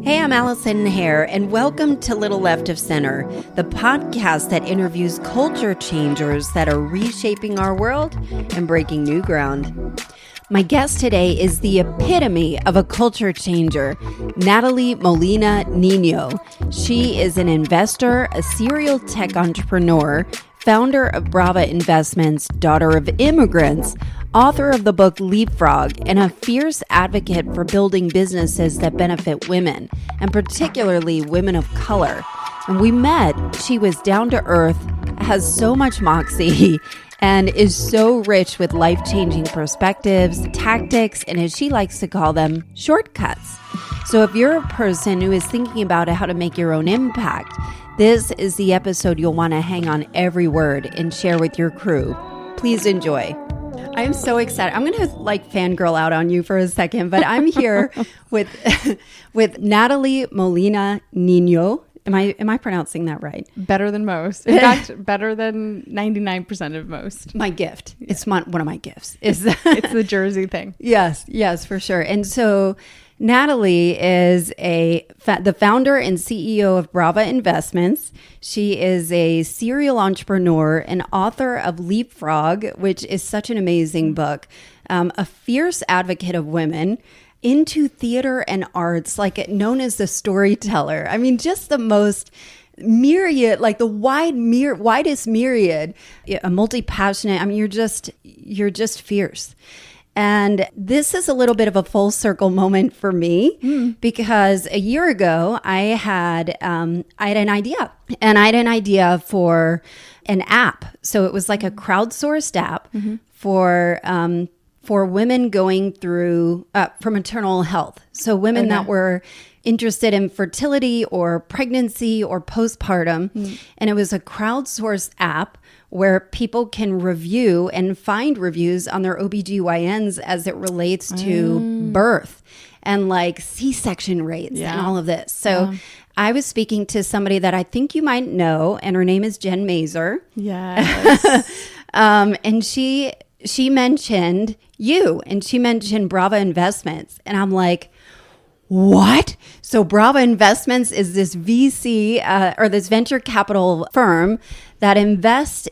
Hey, I'm Allison here, and welcome to Little Left of Center, the podcast that interviews culture changers that are reshaping our world and breaking new ground. My guest today is the epitome of a culture changer, Nathalie Molina Niño. She is an investor, a serial tech entrepreneur, founder of Brava Investments, daughter of immigrants, author of the book Leapfrog, and a fierce advocate for building businesses that benefit women, and particularly women of color. When we met, she was down to earth, has so much moxie, and is so rich with life-changing perspectives, tactics, and as she likes to call them, shortcuts. So if you're a person who is thinking about how to make your own impact, this is the episode you'll want to hang on every word and share with your crew. Please enjoy. I'm so excited. I'm going to fangirl out on you for a second, but I'm here with Nathalie Molina Niño. Am I pronouncing that right? Better than most. In fact, better than 99% of most. My gift. Yeah. It's one of my gifts. It's the Jersey thing. Yes, for sure. And so Nathalie is the founder and CEO of Brava Investments. She is a serial entrepreneur and author of Leapfrog, which is such an amazing book, a fierce advocate of women, into theater and arts, known as the storyteller. I mean, just the most myriad, the widest myriad, a multi-passionate. I mean, you're just fierce. And this is a little bit of a full circle moment for me because a year ago I had an idea, and I had an idea for an app. So it was like a crowdsourced app for women going through for maternal health. So women that were interested in fertility or pregnancy or postpartum. And it was a crowdsourced app where people can review and find reviews on their OBGYNs as it relates to birth and C-section rates and all of this. So I was speaking to somebody that I think you might know, and her name is Jen Mazer. Yes. And she mentioned you, and she mentioned Brava Investments. And I'm like, what? So Brava Investments is this VC or this venture capital firm that invests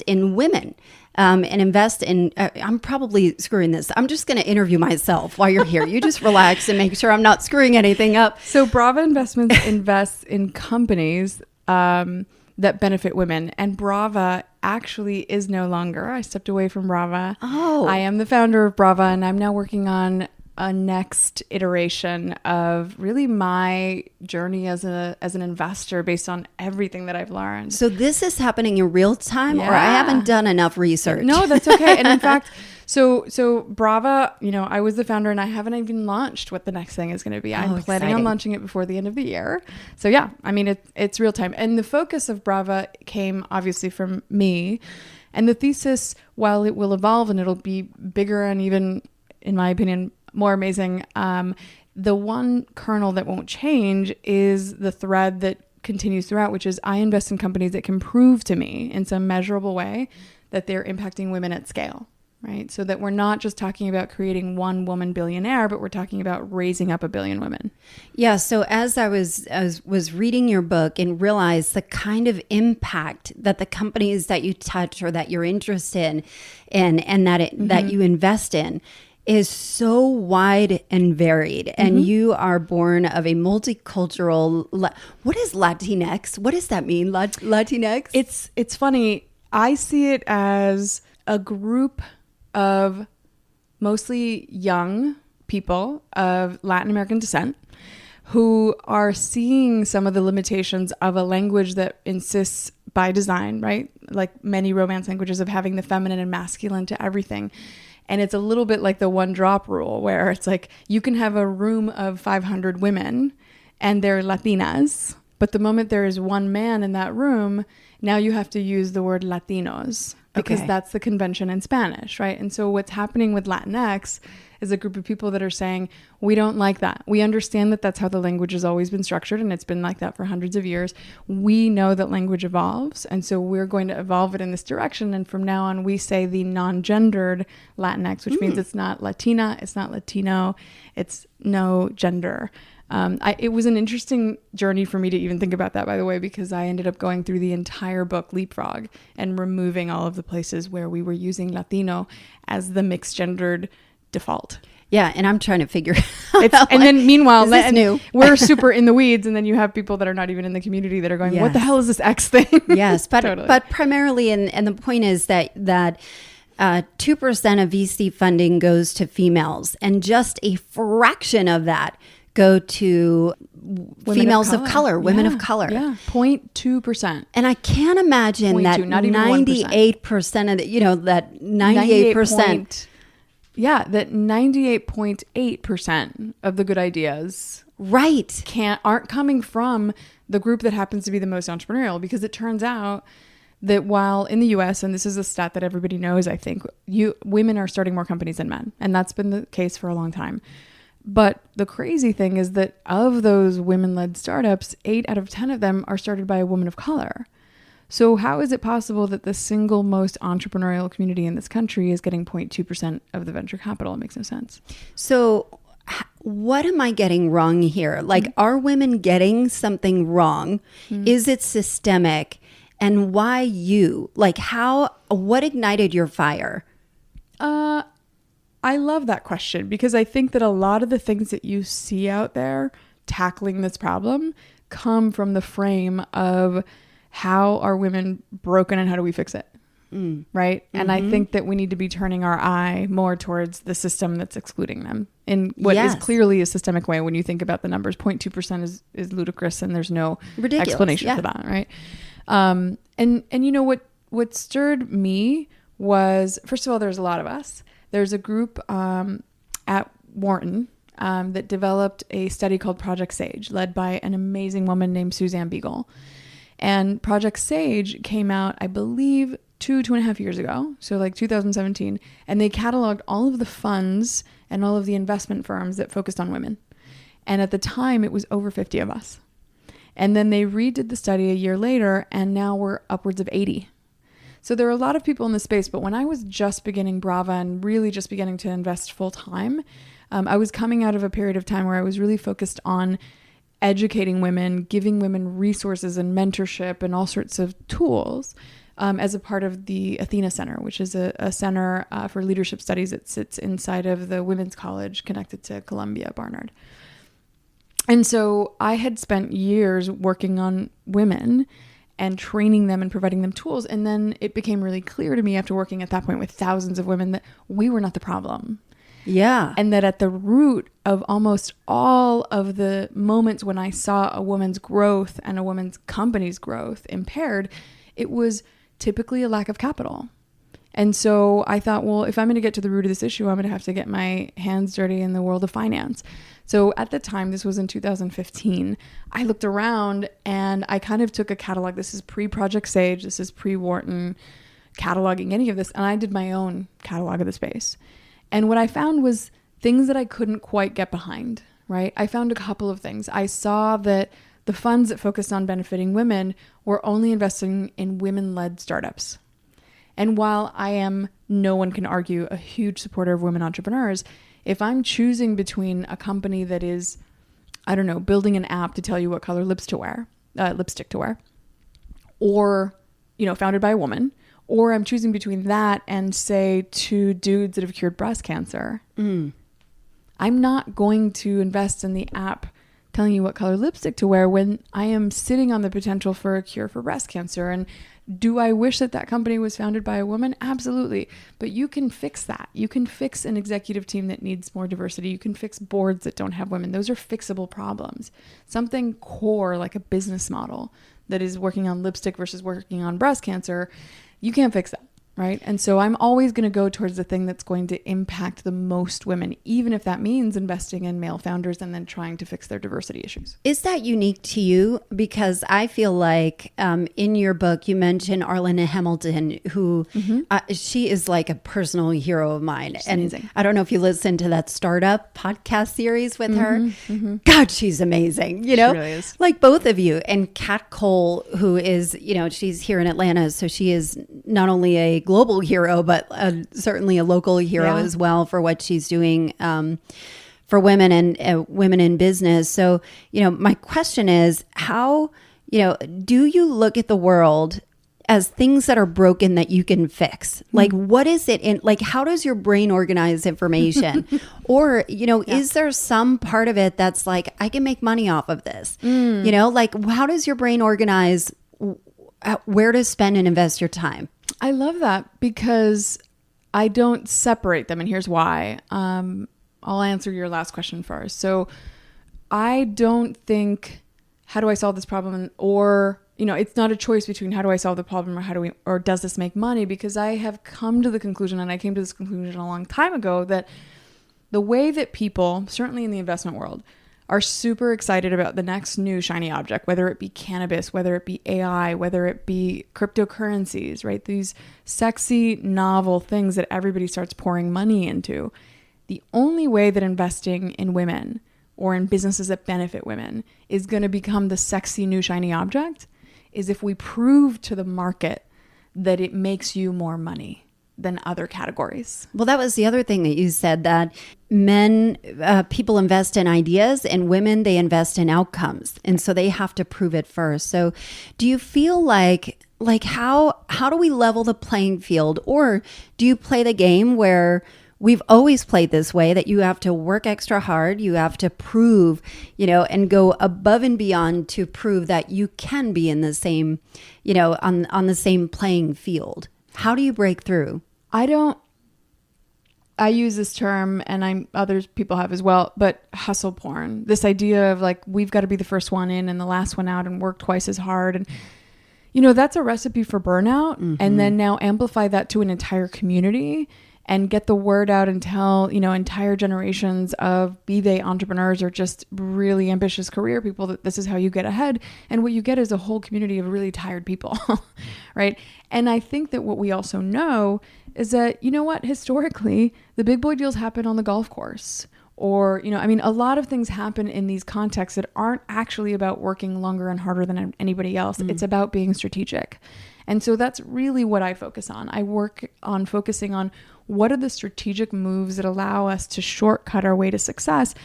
in women and invest in, I'm probably screwing this. I'm just going to interview myself while you're here. You just relax and make sure I'm not screwing anything up. So Brava Investments invests in companies that benefit women. And Brava actually is no longer. I stepped away from Brava. Oh. I am the founder of Brava, and I'm now working on a next iteration of really my journey as an investor based on everything that I've learned. So this is happening in real time, or I haven't done enough research? No, that's okay. And in fact, so Brava, I was the founder, and I haven't even launched what the next thing is going to be. I'm planning on launching it before the end of the year. So yeah, I mean, it's real time. And the focus of Brava came obviously from me. And the thesis, while it will evolve and it'll be bigger and even, in my opinion, more amazing, the one kernel that won't change is the thread that continues throughout, which is I invest in companies that can prove to me in some measurable way that they're impacting women at scale, right? So that we're not just talking about creating one woman billionaire, but we're talking about raising up 1 billion women. Yeah. So as I was reading your book and realized the kind of impact that the companies that you touch or that you're interested in and that you invest in is so wide and varied. And you are born of a multicultural, what is Latinx? What does that mean, Latinx? It's funny. I see it as a group of mostly young people of Latin American descent who are seeing some of the limitations of a language that insists by design, right? Like many Romance languages, of having the feminine and masculine to everything. And it's a little bit like the one drop rule, where it's like you can have a room of 500 women and they're Latinas, but the moment there is one man in that room, now you have to use the word Latinos because that's the convention in Spanish, right? And so what's happening with Latinx is a group of people that are saying, we don't like that. We understand that that's how the language has always been structured, and it's been like that for hundreds of years. We know that language evolves, and so we're going to evolve it in this direction. And from now on, we say the non-gendered Latinx, which means it's not Latina, it's not Latino, it's no gender. It was an interesting journey for me to even think about that, by the way, because I ended up going through the entire book Leapfrog and removing all of the places where we were using Latino as the mixed gendered default. Yeah, and I'm trying to figure out. And then meanwhile, new? We're super in the weeds, and then you have people that are not even in the community that are going, what the hell is this X thing? Yes, but Totally. But primarily, and the point is that 2% of VC funding goes to females, and just a fraction of that go to females of color, women of color. Yeah, 0.2%. And I can't imagine that 98% of the, that 98%. Yeah, that 98.8% of the good ideas aren't coming from the group that happens to be the most entrepreneurial, because it turns out that while in the US, and this is a stat that everybody knows, I think, women are starting more companies than men, and that's been the case for a long time. But the crazy thing is that of those women-led startups, 8 out of 10 of them are started by a woman of color. So how is it possible that the single most entrepreneurial community in this country is getting 0.2% of the venture capital? It makes no sense. So what am I getting wrong here? Like, are women getting something wrong? Is it systemic? And why you? Like, what ignited your fire? I love that question, because I think that a lot of the things that you see out there tackling this problem come from the frame of how are women broken and how do we fix it? Right? And I think that we need to be turning our eye more towards the system that's excluding them in what is clearly a systemic way. When you think about the numbers, 0.2% is ludicrous, and there's no explanation for that, right? And you know what stirred me was, first of all, there's a lot of us. There's a group at Wharton that developed a study called Project Sage, led by an amazing woman named Suzanne Beagle. And Project Sage came out, I believe, 2.5 years ago, so like 2017, and they cataloged all of the funds and all of the investment firms that focused on women. And at the time, it was over 50 of us. And then they redid the study a year later, and now we're upwards of 80. So there are a lot of people in the space, but when I was just beginning Brava and really just beginning to invest full time, I was coming out of a period of time where I was really focused on educating women, giving women resources and mentorship and all sorts of tools as a part of the Athena Center, which is a center for leadership studies that sits inside of the Women's College connected to Columbia Barnard. And so I had spent years working on women and training them and providing them tools. And then it became really clear to me after working at that point with thousands of women that we were not the problem. Yeah. And that at the root of almost all of the moments when I saw a woman's growth and a woman's company's growth impaired, it was typically a lack of capital. And so I thought, well, if I'm going to get to the root of this issue, I'm going to have to get my hands dirty in the world of finance. So at the time, this was in 2015, I looked around and I kind of took a catalog. This is pre-Project Sage. This is pre-Wharton cataloging any of this. And I did my own catalog of the space. And what I found was things that I couldn't quite get behind, right? I found a couple of things. I saw that the funds that focused on benefiting women were only investing in women-led startups. And while I am, no one can argue, a huge supporter of women entrepreneurs, if I'm choosing between a company that is, I don't know, building an app to tell you what color lipstick to wear, or, you know, founded by a woman, or I'm choosing between that and, say, 2 dudes that have cured breast cancer, I'm not going to invest in the app telling you what color lipstick to wear when I am sitting on the potential for a cure for breast cancer. And do I wish that that company was founded by a woman? Absolutely. But you can fix that. You can fix an executive team that needs more diversity. You can fix boards that don't have women. Those are fixable problems. Something core like a business model that is working on lipstick versus working on breast cancer, you can't fix that. Right. And so I'm always going to go towards the thing that's going to impact the most women, even if that means investing in male founders and then trying to fix their diversity issues. Is that unique to you? Because I feel like in your book, you mentioned Arlena Hamilton, who she is like a personal hero of mine. She's and amazing. I don't know if you listened to that startup podcast series with her. God, she's amazing. You know, she really is. Like both of you. And Kat Cole, who is, you know, she's here in Atlanta. So she is not only a global hero, but certainly a local hero as well for what she's doing for women and women in business. So, my question is, how, do you look at the world as things that are broken that you can fix? Like, what is it in, like, how does your brain organize information? Or, is there some part of it that's like, I can make money off of this? Like, how does your brain organize where to spend and invest your time? I love that because I don't separate them. And here's why. I'll answer your last question first. So I don't think, how do I solve this problem? Or, it's not a choice between how do I solve the problem or does this make money? Because I have come to the conclusion, and I came to this conclusion a long time ago, that the way that people, certainly in the investment world, are super excited about the next new shiny object, whether it be cannabis, whether it be AI, whether it be cryptocurrencies, right? These sexy, novel things that everybody starts pouring money into. The only way that investing in women or in businesses that benefit women is going to become the sexy new shiny object is if we prove to the market that it makes you more money than other categories. Well, that was the other thing that you said, that men, people invest in ideas, and women, they invest in outcomes. And so they have to prove it first. So do you feel like how do we level the playing field? Or do you play the game where we've always played this way, that you have to work extra hard, you have to prove, and go above and beyond to prove that you can be in the same, on the same playing field? How do you break through? I use this term, and others people have as well, but hustle porn. This idea of like, we've got to be the first one in and the last one out and work twice as hard. And, that's a recipe for burnout. Mm-hmm. And then now amplify that to an entire community and get the word out and tell, entire generations of, be they entrepreneurs or just really ambitious career people, that this is how you get ahead. And what you get is a whole community of really tired people, right? And I think that what we also know is that, historically, the big boy deals happen on the golf course. Or, a lot of things happen in these contexts that aren't actually about working longer and harder than anybody else. It's about being strategic. And so that's really what I focus on. I work on focusing on what are the strategic moves that allow us to shortcut our way to success,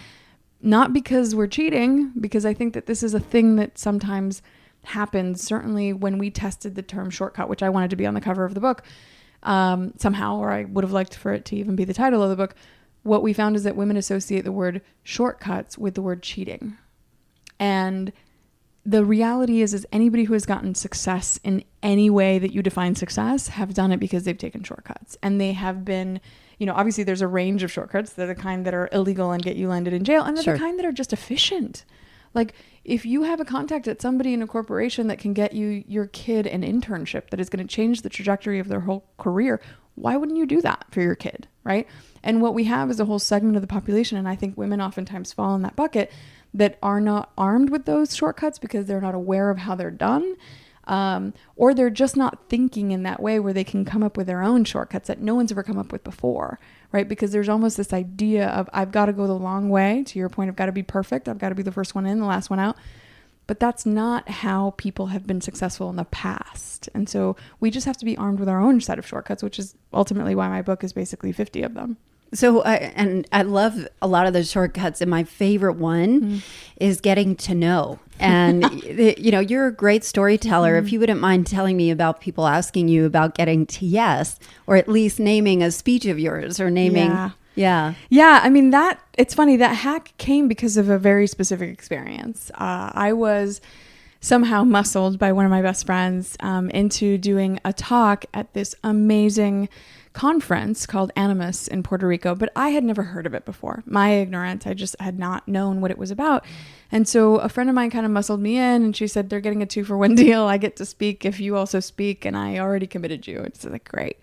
not because we're cheating, because I think that this is a thing that sometimes happens. Certainly when we tested the term shortcut, which I wanted to be on the cover of the book somehow, or I would have liked for it to even be the title of the book, what we found is that women associate the word shortcuts with the word cheating. And the reality is anybody who has gotten success in any way that you define success have done it because they've taken shortcuts. And they have been, obviously there's a range of shortcuts. They're the kind that are illegal and get you landed in jail. And they're the kind that are just efficient. Like, if you have a contact at somebody in a corporation that can get you your kid an internship that is going to change the trajectory of their whole career, why wouldn't you do that for your kid, right? And what we have is a whole segment of the population, and I think women oftentimes fall in that bucket, that are not armed with those shortcuts because they're not aware of how they're done, or they're just not thinking in that way where they can come up with their own shortcuts that no one's ever come up with before, right? Because there's almost this idea of, I've got to go the long way. To your point, I've got to be perfect. I've got to be the first one in, the last one out. But that's not how people have been successful in the past. And so we just have to be armed with our own set of shortcuts, which is ultimately why my book is basically 50 of them. So, and I love a lot of those shortcuts. And my favorite one is getting to know. And, you're a great storyteller. If you wouldn't mind telling me about people asking you about getting to yes, or at least naming a speech of yours or naming. Yeah. It's funny, that hack came because of a very specific experience. I was somehow muscled by one of my best friends into doing a talk at this amazing conference called Animus in Puerto Rico, but I had never heard of it before. My ignorance, I just had not known what it was about. And so a friend of mine kind of muscled me in, and she said, they're getting a 2-for-1 deal. I get to speak if you also speak, and I already committed you. It's like, great.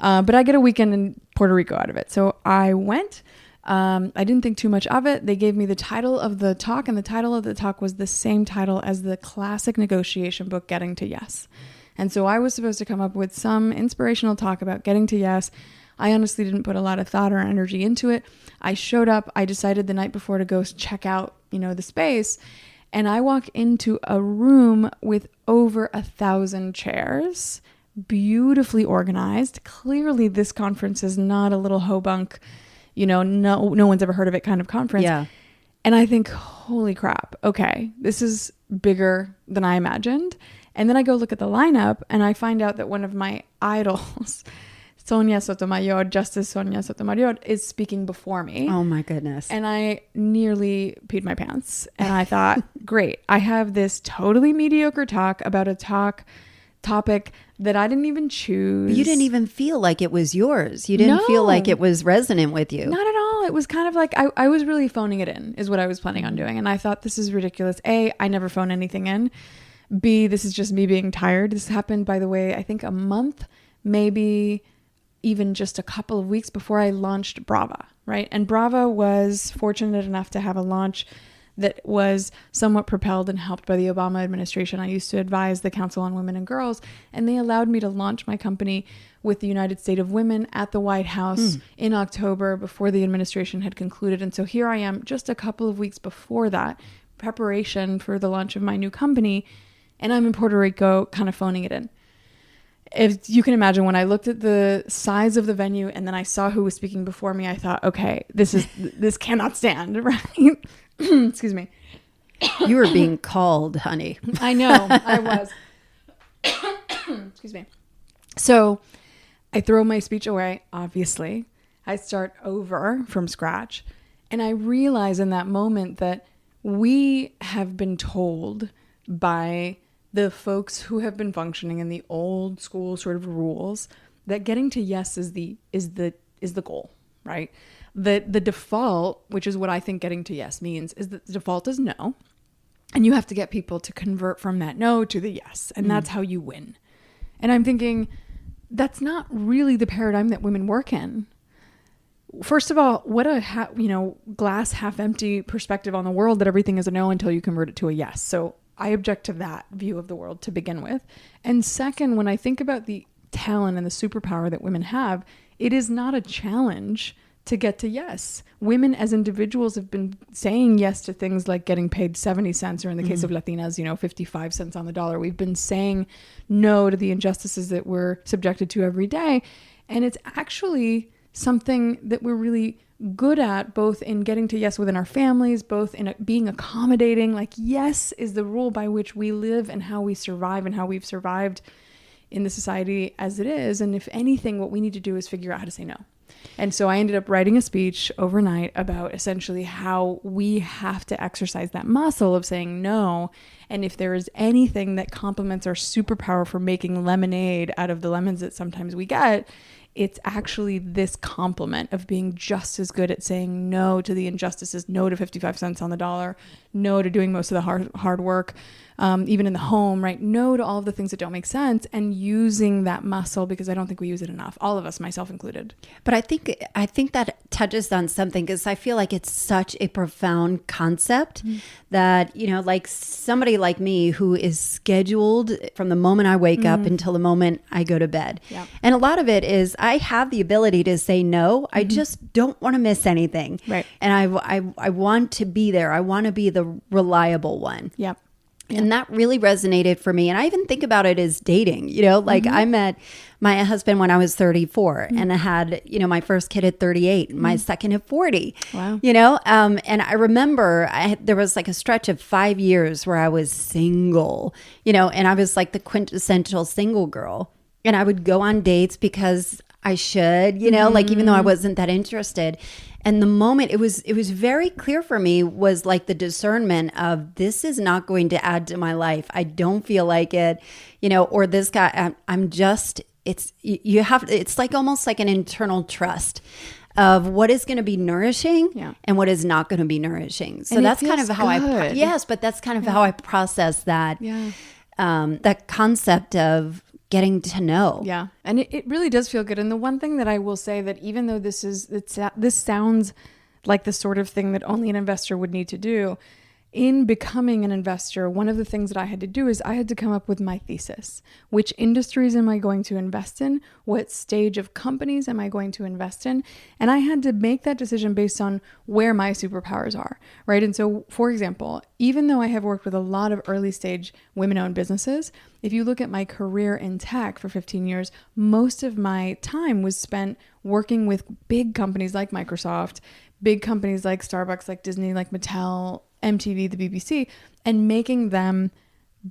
But I get a weekend in Puerto Rico out of it. So I went. I didn't think too much of it. They gave me the title of the talk, and the title of the talk was the same title as the classic negotiation book, Getting to Yes. And so I was supposed to come up with some inspirational talk about getting to yes. I honestly didn't put a lot of thought or energy into it. I showed up. I decided the night before to go check out, the space. And I walk into a room with over 1,000 chairs, beautifully organized. Clearly, this conference is not a little hobunk, no one's ever heard of it kind of conference. Yeah. And I think, holy crap, okay, this is bigger than I imagined. And then I go look at the lineup and I find out that one of my idols, Justice Sonia Sotomayor, is speaking before me. Oh my goodness. And I nearly peed my pants. And I thought, great, I have this totally mediocre talk about a topic that I didn't even choose. You didn't even feel like it was yours. You didn't feel like it was resonant with you. Not at all. It was kind of like I was really phoning it in is what I was planning on doing. And I thought, this is ridiculous. A, I never phone anything in. B, this is just me being tired. This happened, by the way, I think a month, maybe even just a couple of weeks before I launched Brava, right? And Brava was fortunate enough to have a launch that was somewhat propelled and helped by the Obama administration. I used to advise the Council on Women and Girls, and they allowed me to launch my company with the United States of Women at the White House in October before the administration had concluded. And so here I am just a couple of weeks before that, preparation for the launch of my new company, and I'm in Puerto Rico kind of phoning it in. If you can imagine, when I looked at the size of the venue and then I saw who was speaking before me, I thought, okay, this cannot stand, right? Excuse me. You were being called, honey. I know, I was. Excuse me. So I throw my speech away, obviously. I start over from scratch. And I realize in that moment that we have been told by the folks who have been functioning in the old school sort of rules that getting to yes is the goal, right? The default, which is what I think getting to yes means, is that the default is no. And you have to get people to convert from that no to the yes. And that's how you win. And I'm thinking, that's not really the paradigm that women work in. First of all, what a glass half empty perspective on the world that everything is a no until you convert it to a yes. So I object to that view of the world to begin with. And second, when I think about the talent and the superpower that women have, it is not a challenge to get to yes. Women as individuals have been saying yes to things like getting paid 70 cents, or in the case of Latinas, 55 cents on the dollar. We've been saying no to the injustices that we're subjected to every day. And it's actually something that we're really good at, both in getting to yes within our families, both in being accommodating. Like, yes is the rule by which we live and how we survive and how we've survived in the society as it is. And if anything, what we need to do is figure out how to say no. And so I ended up writing a speech overnight about essentially how we have to exercise that muscle of saying no. And if there is anything that complements our superpower for making lemonade out of the lemons that sometimes we get, it's actually this complement of being just as good at saying no to the injustices, no to 55 cents on the dollar, no to doing most of the hard work, even in the home, right? No to all of the things that don't make sense, and using that muscle, because I don't think we use it enough. All of us, myself included. But I think that touches on something, because I feel like it's such a profound concept that, like somebody like me who is scheduled from the moment I wake up until the moment I go to bed. Yeah. And a lot of it is I have the ability to say no. I just don't want to miss anything. Right. And I want to be there. I want to be the reliable one. Yep. And that really resonated for me. And I even think about it as dating, I met my husband when I was 34 and I had, my first kid at 38, my second at 40, wow. And I remember there was like a stretch of 5 years where I was single, and I was like the quintessential single girl. And I would go on dates because I should, even though I wasn't that interested. And the moment it was very clear for me was like the discernment of, this is not going to add to my life. I don't feel like it, or this guy, it's like almost like an internal trust of what is going to be nourishing and what is not going to be nourishing. So that's kind of how but that's kind of how I process that, that concept of getting to know. Yeah. And it really does feel good. And the one thing that I will say, that even though this sounds like the sort of thing that only an investor would need to do, in becoming an investor, one of the things that I had to do is I had to come up with my thesis. Which industries am I going to invest in? What stage of companies am I going to invest in? And I had to make that decision based on where my superpowers are, right? And so, for example, even though I have worked with a lot of early stage women-owned businesses, if you look at my career in tech for 15 years, most of my time was spent working with big companies like Microsoft, big companies like Starbucks, like Disney, like Mattel, MTV, the BBC, and making them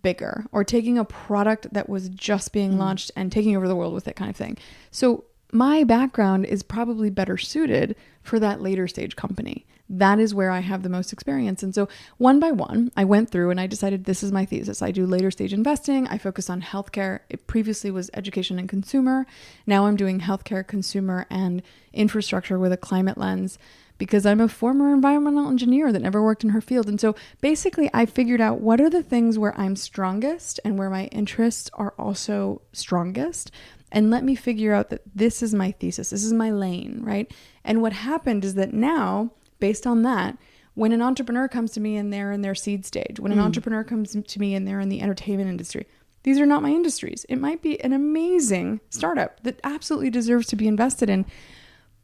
bigger, or taking a product that was just being launched and taking over the world with it, kind of thing. So my background is probably better suited for that later stage company. That is where I have the most experience. And so one by one, I went through and I decided this is my thesis. I do later stage investing. I focus on healthcare. It previously was education and consumer. Now I'm doing healthcare, consumer, and infrastructure with a climate lens, because I'm a former environmental engineer that never worked in her field. And so basically I figured out what are the things where I'm strongest and where my interests are also strongest. And let me figure out that this is my thesis. This is my lane, right? And what happened is that now, based on that, when an entrepreneur comes to me and they're in their seed stage, when an entrepreneur comes to me and they're in the entertainment industry, these are not my industries. It might be an amazing startup that absolutely deserves to be invested in,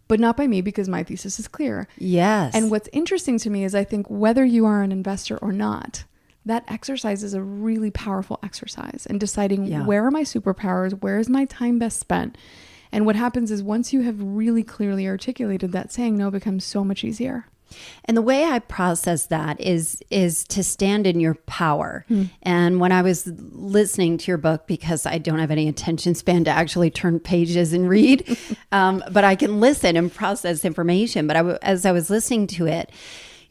but not by me, because my thesis is clear. Yes. And what's interesting to me is I think whether you are an investor or not, that exercise is a really powerful exercise in deciding where are my superpowers, where is my time best spent. And what happens is once you have really clearly articulated that, saying no becomes so much easier. And the way I process that is to stand in your power. And when I was listening to your book, because I don't have any attention span to actually turn pages and read, but I can listen and process information. But as I was listening to it,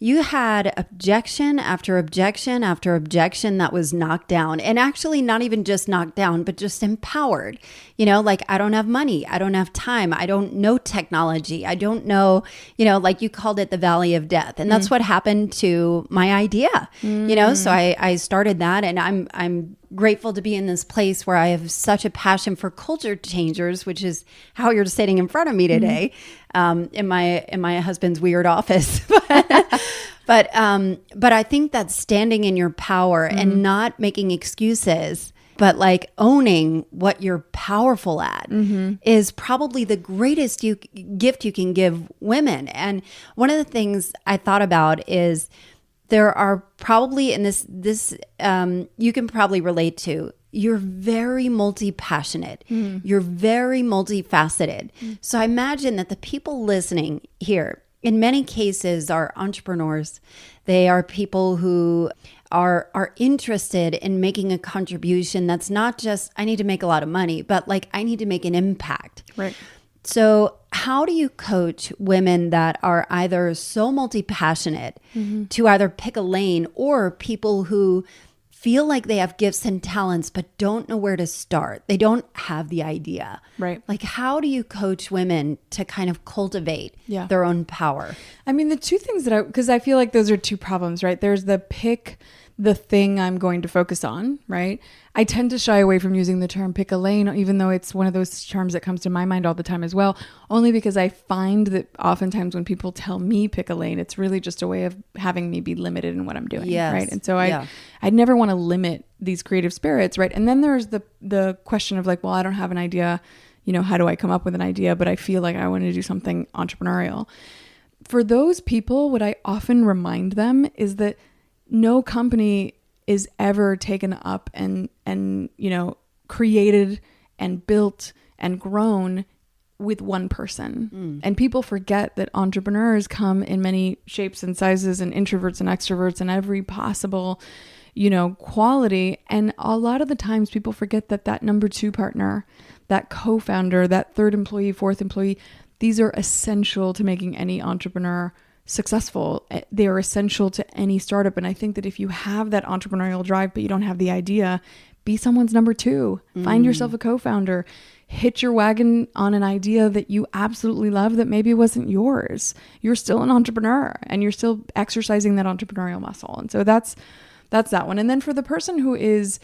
you had objection after objection after objection that was knocked down, and actually not even just knocked down, but just empowered. You know, like, I don't have money. I don't have time. I don't know technology. I don't know, you know, like you called it the valley of death. And that's what happened to my idea, you know? So I started that, and I'm grateful to be in this place where I have such a passion for culture changers, which is how you're sitting in front of me today, in my husband's weird office. But I think that standing in your power and not making excuses, but like owning what you're powerful at is probably the greatest gift you can give women. And one of the things I thought about is there are probably, and this you can probably relate to, you're very multi-passionate. You're very multifaceted. So I imagine that the people listening here, in many cases, are entrepreneurs. They are people who are interested in making a contribution that's not just, I need to make a lot of money, but like, I need to make an impact. Right. So how do you coach women that are either so multi-passionate to either pick a lane, or people who feel like they have gifts and talents but don't know where to start? They don't have the idea. Right. Like, how do you coach women to kind of cultivate their own power? I mean, the two things because I feel like those are two problems, right? There's the pick the thing I'm going to focus on, right? I tend to shy away from using the term pick a lane, even though it's one of those terms that comes to my mind all the time as well, only because I find that oftentimes when people tell me pick a lane, it's really just a way of having me be limited in what I'm doing, right? And so I'd never want to limit these creative spirits, right? And then there's the question of like, well, I don't have an idea, you know, how do I come up with an idea, but I feel like I want to do something entrepreneurial. For those people, what I often remind them is that no company is ever taken up and you know, created and built and grown with one person. And people forget that entrepreneurs come in many shapes and sizes, and introverts and extroverts and every possible, you know, quality. And a lot of the times people forget that number two partner, that co-founder, that third employee, fourth employee, these are essential to making any entrepreneur successful. They are essential to any startup. And I think that if you have that entrepreneurial drive, but you don't have the idea, be someone's number two. Find yourself a co-founder. Hitch your wagon on an idea that you absolutely love that maybe wasn't yours. You're still an entrepreneur and you're still exercising that entrepreneurial muscle. And so that's that one. And then for the person who is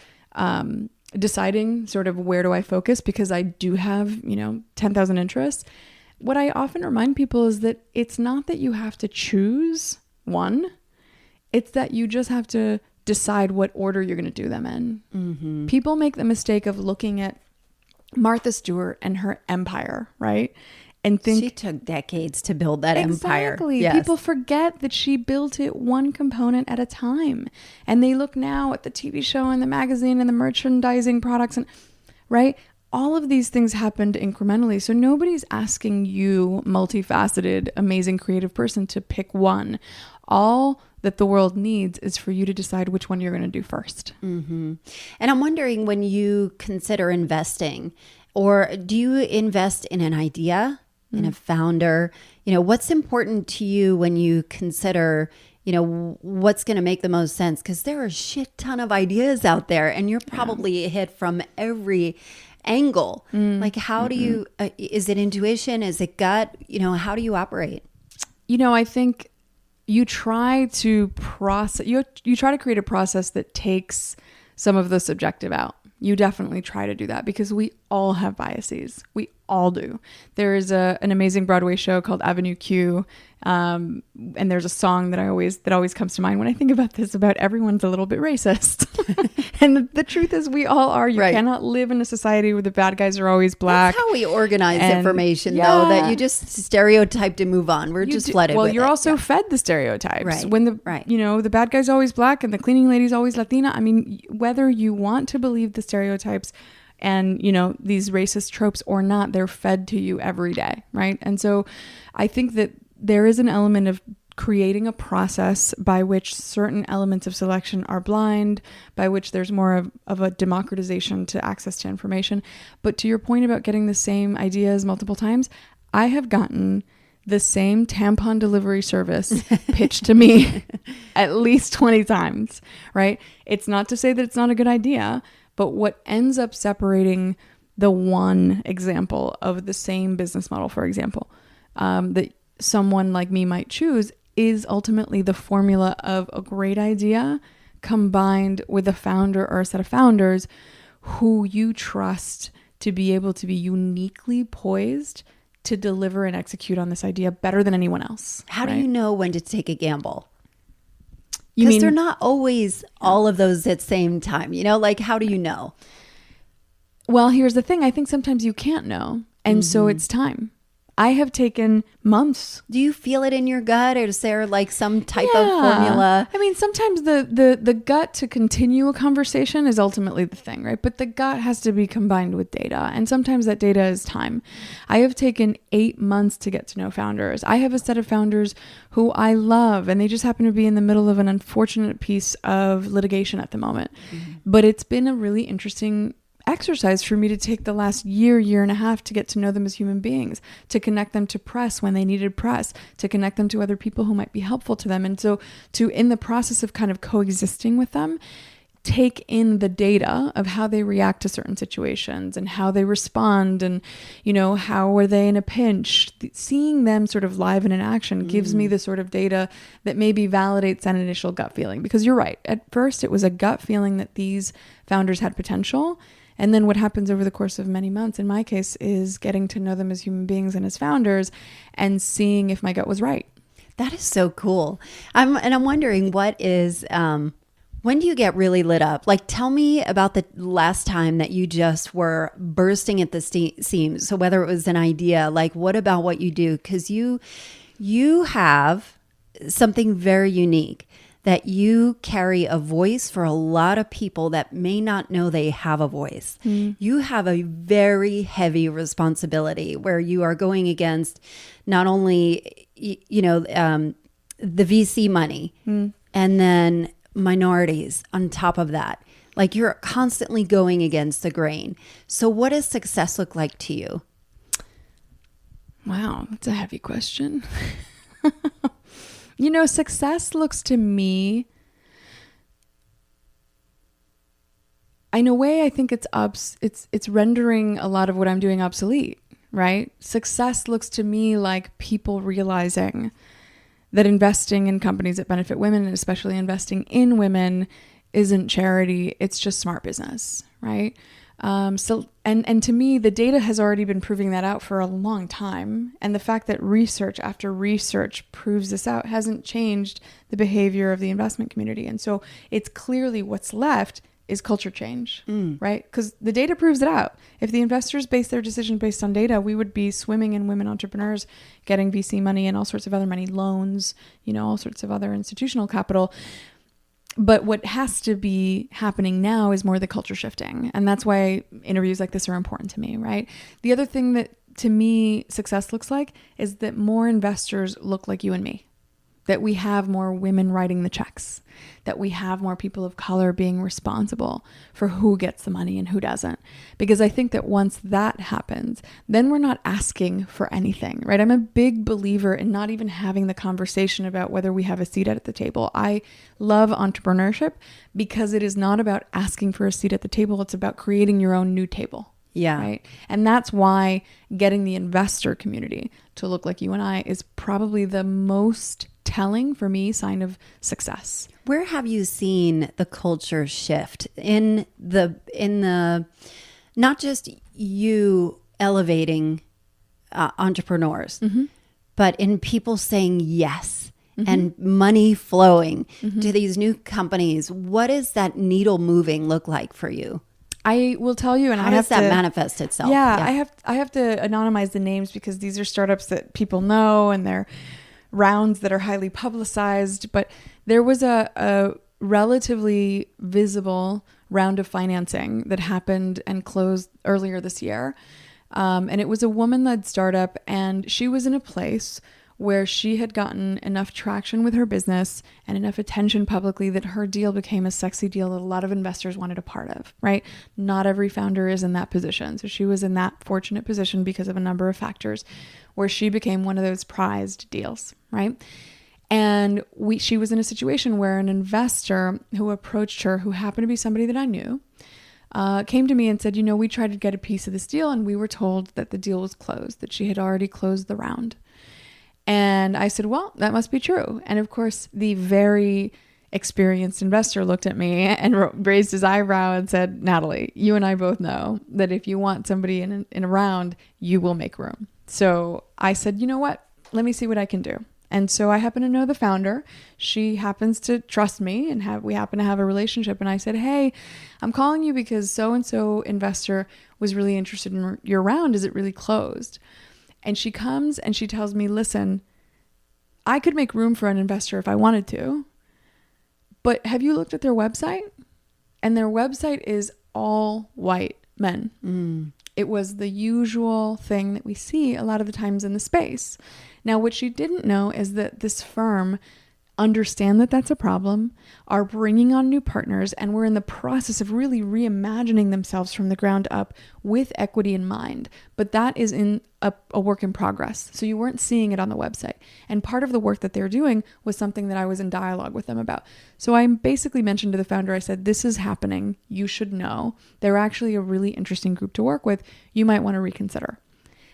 deciding sort of where do I focus, because I do have, you know, 10,000 interests, what I often remind people is that it's not that you have to choose one. It's that you just have to decide what order you're going to do them in. Mm-hmm. People make the mistake of looking at Martha Stewart and her empire, right? And think she took decades to build that empire. Exactly. Yes. People forget that she built it one component at a time. And they look now at the TV show and the magazine and the merchandising products and right? All of these things happened incrementally. So nobody's asking you, multifaceted, amazing creative person, to pick one. All that the world needs is for you to decide which one you're going to do first. Mm-hmm. And I'm wondering, when you consider investing, or do you invest in an idea, in a founder? You know, what's important to you when you consider, you know, what's going to make the most sense? Because there are a shit ton of ideas out there, and you're probably hit from every angle. Like, how do you, is it intuition? Is it gut? You know, how do you operate? You know, I think you try to process, you try to create a process that takes some of the subjective out. You definitely try to do that, because we all have biases. We all do. There is an amazing Broadway show called Avenue Q. And there's a song that always comes to mind when I think about this, about everyone's a little bit racist. And the truth is, we all are. You cannot live in a society where the bad guys are always black. That's how we organize information, though, that you just stereotype and move on. We're just flooded with it. Well, you're also fed the stereotypes. Right. When the bad guy's always black and the cleaning lady's always Latina. I mean, whether you want to believe the stereotypes and, you know, these racist tropes or not, they're fed to you every day, right? And so I think that there is an element of creating a process by which certain elements of selection are blind, by which there's more of a democratization to access to information. But to your point about getting the same ideas multiple times, I have gotten the same tampon delivery service pitched to me at least 20 times, right? It's not to say that it's not a good idea, but what ends up separating the one example of the same business model, for example, that someone like me might choose, is ultimately the formula of a great idea combined with a founder or a set of founders who you trust to be able to be uniquely poised to deliver and execute on this idea better than anyone else. How do you know when to take a gamble? Because they're not always all of those at the same time. You know, like, how do you know? Well, here's the thing. I think sometimes you can't know. And so it's time. I have taken months. Do you feel it in your gut, or is there like some type of formula? I mean, sometimes the gut to continue a conversation is ultimately the thing, right? But the gut has to be combined with data. And sometimes that data is time. I have taken 8 months to get to know founders. I have a set of founders who I love, and they just happen to be in the middle of an unfortunate piece of litigation at the moment. But it's been a really interesting exercise for me to take the last year and a half to get to know them as human beings, to connect them to press when they needed press, to connect them to other people who might be helpful to them. And so in the process of kind of coexisting with them, take in the data of how they react to certain situations and how they respond, and, you know, how are they in a pinch. Seeing them sort of live and in action gives me the sort of data that maybe validates that initial gut feeling. Because you're right, at first it was a gut feeling that these founders had potential. And then what happens over the course of many months, in my case, is getting to know them as human beings and as founders, and seeing if my gut was right. That is so cool. I'm wondering, what is, when do you get really lit up? Like, tell me about the last time that you just were bursting at the seams. So whether it was an idea, like, what about what you do? Because you have something very unique, that you carry a voice for a lot of people that may not know they have a voice. You have a very heavy responsibility where you are going against not only, you know, the VC money and then minorities on top of that. Like, you're constantly going against the grain. So what does success look like to you? Wow, that's a heavy question. You know, success looks to me, in a way, I think it's rendering a lot of what I'm doing obsolete, right? Success looks to me like people realizing that investing in companies that benefit women, and especially investing in women, isn't charity. It's just smart business, right? And to me, the data has already been proving that out for a long time. And the fact that research after research proves this out hasn't changed the behavior of the investment community. And so it's clearly what's left is culture change, right? Because the data proves it out. If the investors base their decision based on data, we would be swimming in women entrepreneurs getting VC money and all sorts of other money, loans, all sorts of other institutional capital. But what has to be happening now is more the culture shifting. And that's why interviews like this are important to me, right? The other thing that to me success looks like is that more investors look like you and me, that we have more women writing the checks, that we have more people of color being responsible for who gets the money and who doesn't. Because I think that once that happens, then we're not asking for anything, right? I'm a big believer in not even having the conversation about whether we have a seat at the table. I love entrepreneurship because it is not about asking for a seat at the table. It's about creating your own new table. Yeah. Right. And that's why getting the investor community to look like you and I is probably the most telling for me sign of success. Where have you seen the culture shift in the not just you elevating entrepreneurs, but in people saying yes and money flowing to these new companies? What does that needle moving look like for you? I will tell you, and how does that manifest itself? Yeah, I have to anonymize the names because these are startups that people know and they're rounds that are highly publicized. But there was a relatively visible round of financing that happened and closed earlier this year. And it was a woman-led startup, and she was in a place where she had gotten enough traction with her business and enough attention publicly that her deal became a sexy deal that a lot of investors wanted a part of, right? Not every founder is in that position. So she was in that fortunate position because of a number of factors where she became one of those prized deals, right? And she was in a situation where an investor who approached her, who happened to be somebody that I knew, came to me and said, we tried to get a piece of this deal and we were told that the deal was closed, that she had already closed the round. And I said, well, that must be true. And of course, the very experienced investor looked at me and raised his eyebrow and said, Nathalie, you and I both know that if you want somebody in a round, you will make room. So I said, you know what? Let me see what I can do. And so I happen to know the founder. She happens to trust me and we happen to have a relationship. And I said, hey, I'm calling you because so-and-so investor was really interested in your round. Is it really closed? And she comes and she tells me, listen, I could make room for an investor if I wanted to, but have you looked at their website? And their website is all white men. It was the usual thing that we see a lot of the times in the space. Now, what she didn't know is that this firm understand that that's a problem, are bringing on new partners, and we're in the process of really reimagining themselves from the ground up with equity in mind. But that is in a work in progress. So you weren't seeing it on the website. And part of the work that they're doing was something that I was in dialogue with them about. So I basically mentioned to the founder, I said, this is happening. You should know. They're actually a really interesting group to work with. You might want to reconsider.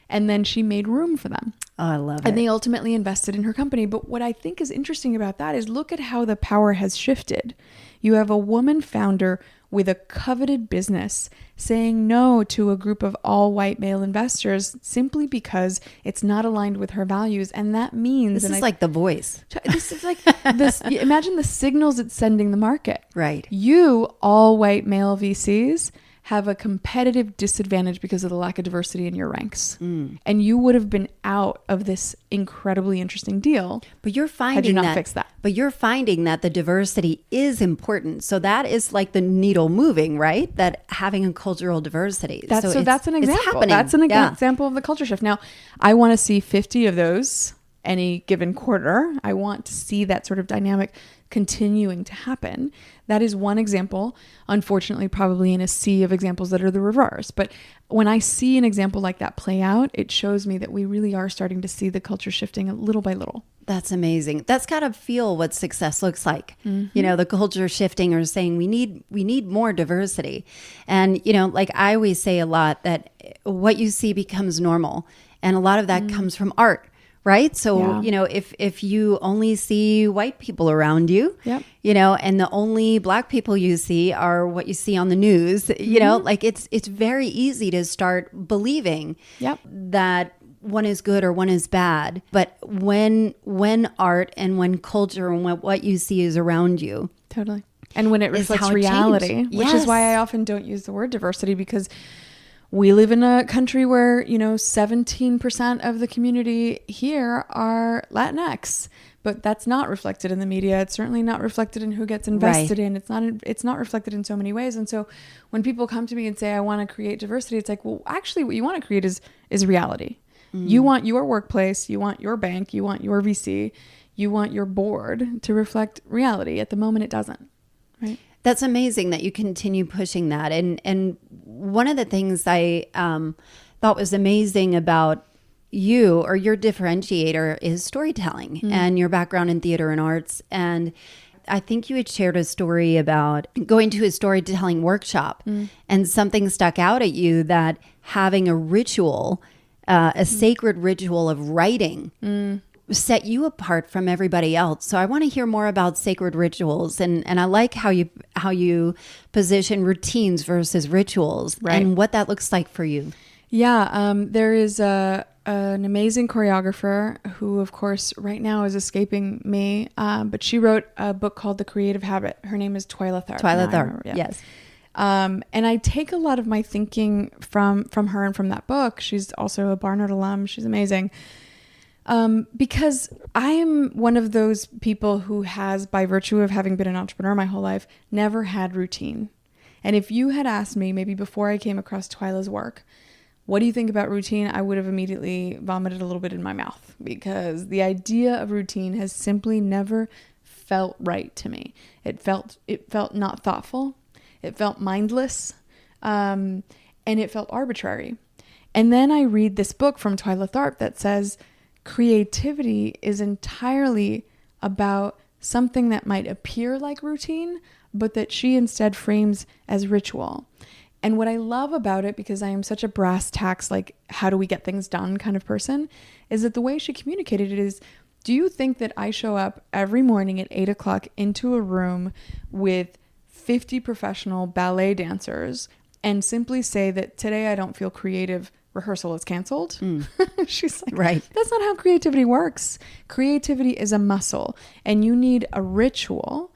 And then she made room for them. Oh, I love it. And they ultimately invested in her company. But what I think is interesting about that is look at how the power has shifted. You have a woman founder with a coveted business saying no to a group of all white male investors simply because it's not aligned with her values. And that means... This is like The Voice. This is like this. Imagine the signals it's sending the market. Right. You, all white male VCs, have a competitive disadvantage because of the lack of diversity in your ranks. And you would have been out of this incredibly interesting deal. But you're finding had you not fixed that. But you're finding that the diversity is important. So that is like the needle moving, right? That having a cultural diversity. That's an example. That's an example of the culture shift. Now, I want to see 50 of those any given quarter. I want to see that sort of dynamic continuing to happen. That is one example, unfortunately, probably in a sea of examples that are the reverse. But when I see an example like that play out, it shows me that we really are starting to see the culture shifting little by little. That's amazing. That's got to feel what success looks like. The culture shifting or saying we need more diversity. And, like I always say a lot that what you see becomes normal. And a lot of that comes from art. right? So, if you only see white people around you, and the only black people you see are what you see on the news, like it's very easy to start believing that one is good or one is bad. But when art and when culture and what you see is around you. Totally. And when it reflects reality, which is why I often don't use the word diversity, because we live in a country where, 17% of the community here are Latinx, but that's not reflected in the media. It's certainly not reflected in who gets invested in. It's not reflected in so many ways. And so when people come to me and say, I want to create diversity, it's like, well, actually what you want to create is reality. You want your workplace, you want your bank, you want your VC, you want your board to reflect reality. At the moment, it doesn't. Right. That's amazing that you continue pushing that. And one of the things I thought was amazing about you, or your differentiator, is storytelling and your background in theater and arts. And I think you had shared a story about going to a storytelling workshop and something stuck out at you, that having a ritual, a sacred ritual of writing set you apart from everybody else. So I want to hear more about sacred rituals, and I like how you position routines versus rituals, and what that looks like for you. Yeah, there is an amazing choreographer who, of course, right now is escaping me, but she wrote a book called The Creative Habit. Her name is Twyla Tharp. Twyla Tharp, yes. And I take a lot of my thinking from her and from that book. She's also a Barnard alum. She's amazing. Because I am one of those people who has, by virtue of having been an entrepreneur my whole life, never had routine. And if you had asked me, maybe before I came across Twyla's work, what do you think about routine? I would have immediately vomited a little bit in my mouth, because the idea of routine has simply never felt right to me. It felt not thoughtful. It felt mindless. And it felt arbitrary. And then I read this book from Twyla Tharp that says, creativity is entirely about something that might appear like routine, but that she instead frames as ritual. And what I love about it, because I am such a brass tacks, like, how do we get things done kind of person, is that the way she communicated it is, do you think that I show up every morning at 8 o'clock into a room with 50 professional ballet dancers and simply say that today I don't feel creative, rehearsal is canceled? She's like, right. That's not how creativity works. Creativity is a muscle, and you need a ritual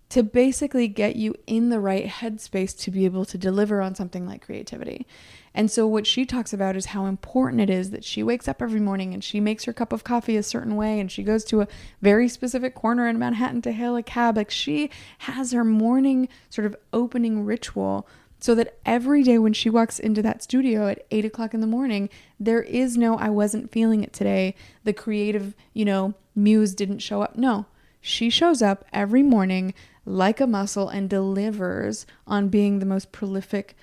to basically get you in the right headspace to be able to deliver on something like creativity. And so what she talks about is how important it is that she wakes up every morning and she makes her cup of coffee a certain way, and she goes to a very specific corner in Manhattan to hail a cab. Like, she has her morning sort of opening ritual, so that every day when she walks into that studio at 8 o'clock in the morning, there is no, I wasn't feeling it today, the creative, muse didn't show up. No, she shows up every morning like a muscle and delivers on being the most prolific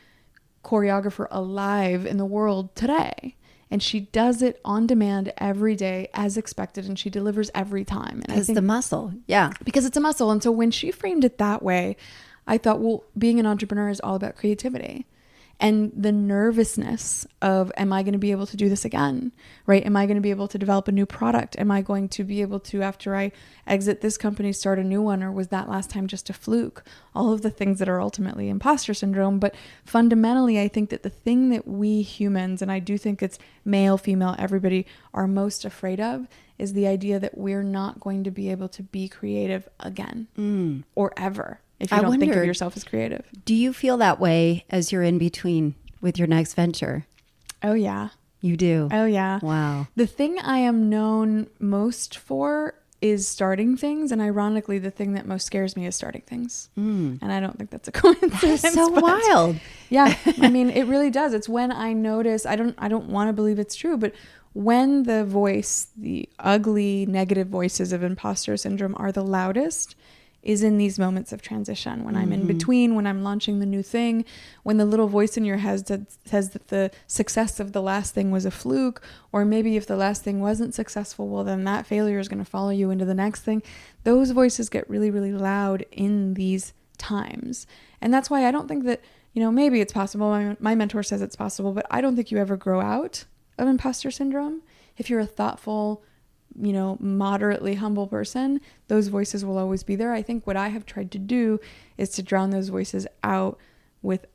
choreographer alive in the world today. And she does it on demand every day as expected, and she delivers every time. And it's the muscle. Yeah. Because it's a muscle. And so when she framed it that way, I thought, well, being an entrepreneur is all about creativity and the nervousness of, am I going to be able to do this again? Right? Am I going to be able to develop a new product? Am I going to be able to, after I exit this company, start a new one? Or was that last time just a fluke? All of the things that are ultimately imposter syndrome. But fundamentally, I think that the thing that we humans, and I do think it's male, female, everybody, are most afraid of, is the idea that we're not going to be able to be creative again or ever. If you don't think of yourself as creative. Do you feel that way as you're in between with your next venture? Oh, yeah. You do? Oh, yeah. Wow. The thing I am known most for is starting things. And ironically, the thing that most scares me is starting things. And I don't think that's a coincidence. That's so wild. Yeah. I mean, it really does. It's when I notice, I don't want to believe it's true, but when the voice, the ugly, negative voices of imposter syndrome are the loudest, is in these moments of transition, when I'm in between, when I'm launching the new thing, when the little voice in your head says that the success of the last thing was a fluke, or maybe if the last thing wasn't successful, well, then that failure is going to follow you into the next thing. Those voices get really, really loud in these times. And that's why I don't think that, maybe it's possible. My mentor says it's possible, but I don't think you ever grow out of imposter syndrome if you're a thoughtful, moderately humble person, those voices will always be there. I think what I have tried to do is to drown those voices out with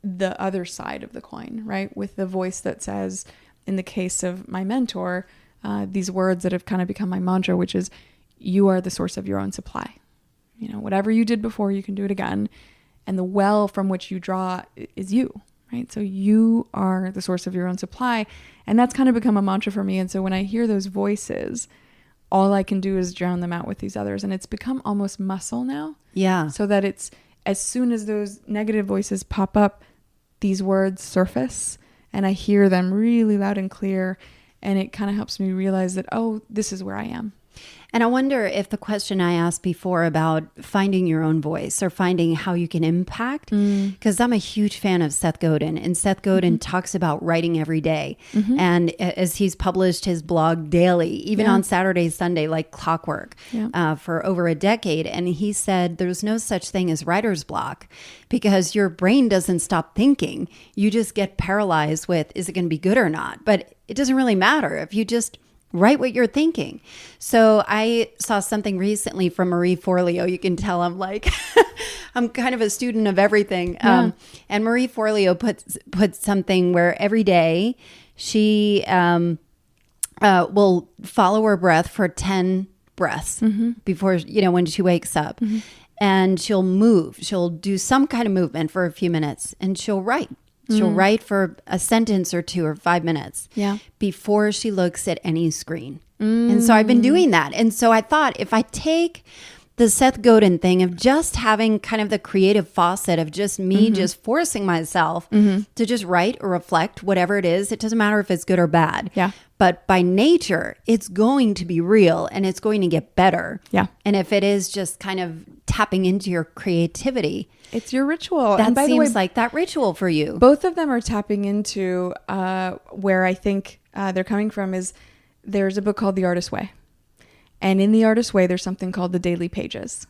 the other side of the coin, right? With the voice that says, in the case of my mentor, these words that have kind of become my mantra, which is, you are the source of your own supply. Whatever you did before, you can do it again. And the well from which you draw is you, right? So you are the source of your own supply. And that's kind of become a mantra for me. And so when I hear those voices, all I can do is drown them out with these others. And it's become almost muscle now. Yeah. So that it's, as soon as those negative voices pop up, these words surface and I hear them really loud and clear. And it kind of helps me realize that, oh, this is where I am. And I wonder if the question I asked before about finding your own voice or finding how you can impact, because I'm a huge fan of Seth Godin, and Seth Godin talks about writing every day. And as he's published his blog daily, even on Saturday, Sunday, like clockwork, for over a decade. And he said there's no such thing as writer's block because your brain doesn't stop thinking. You just get paralyzed with, is it going to be good or not? But it doesn't really matter if you just write what you're thinking. So I saw something recently from Marie Forleo. You can tell I'm like, I'm kind of a student of everything. And Marie Forleo puts something where every day she will follow her breath for 10 breaths before, when she wakes up. And she'll move. She'll do some kind of movement for a few minutes and she'll write. She'll write for a sentence or 2 or 5 minutes before she looks at any screen. And so I've been doing that. And so I thought, if I take the Seth Godin thing of just having kind of the creative faucet of just me just forcing myself to just write or reflect, whatever it is, it doesn't matter if it's good or bad. Yeah. But by nature, it's going to be real and it's going to get better. Yeah. And if it is just kind of tapping into your creativity, it's your ritual. That and by seems the way, like that ritual for you. Both of them are tapping into where I think they're coming from is there's a book called The Artist's Way. And in The Artist's Way, there's something called the Daily Pages.